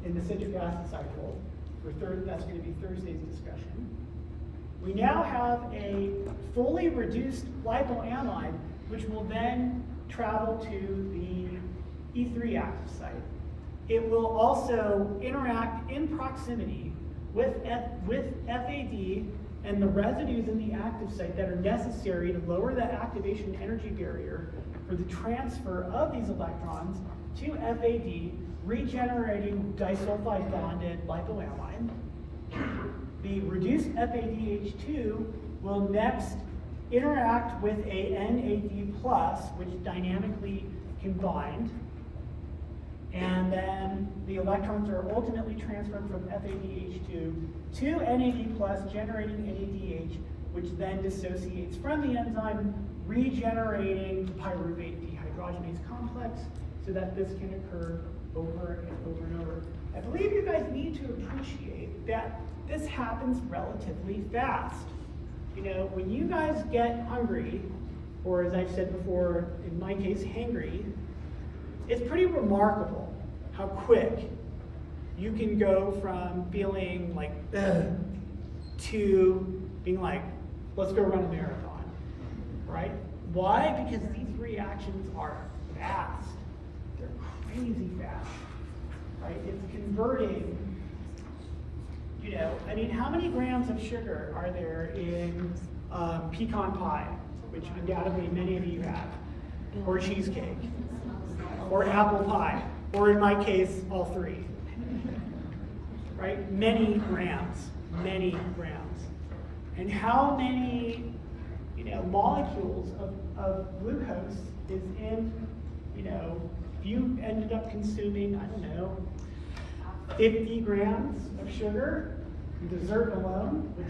in the citric acid cycle. That's going to be Thursday's discussion. We now have a fully reduced lipoamide, which will then travel to the E3 active site. It will also interact in proximity with FAD and the residues in the active site that are necessary to lower the activation energy barrier for the transfer of these electrons to FAD, regenerating disulfide bonded lipoamide. The reduced FADH2 will next interact with a NAD+, which dynamically can bind, and then the electrons are ultimately transferred from FADH2 to NAD+, generating NADH, which then dissociates from the enzyme, regenerating the pyruvate dehydrogenase complex so that this can occur over and over and over. I believe you guys need to appreciate that this happens relatively fast. You know, when you guys get hungry, or as I've said before, in my case, hangry, it's pretty remarkable how quick you can go from feeling like, ugh, to being like, let's go run a marathon, right? Why? Because these reactions are fast. They're crazy fast, right? It's converting, you know, I mean, how many grams of sugar are there in pecan pie, which undoubtedly many of you have, or cheesecake, or apple pie, or in my case, all three, right? Many grams. And how many, you know, molecules of glucose is in, you know, if you ended up consuming, I don't know, 50 grams of sugar, dessert alone, which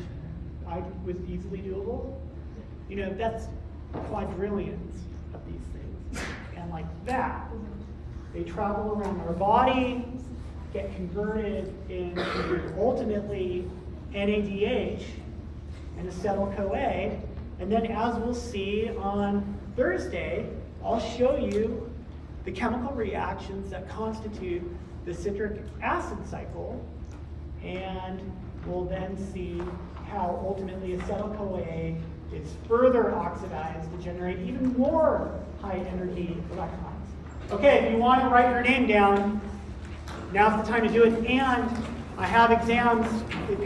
was easily doable, you know, that's quadrillions of these things. And like that, they travel around our body, get converted into ultimately NADH and acetyl-CoA, and then as we'll see on Thursday, I'll show you the chemical reactions that constitute the citric acid cycle, and we'll then see how ultimately acetyl-CoA is further oxidized to generate even more high-energy electrons. Okay, if you want to write your name down, now's the time to do it, and I have exams.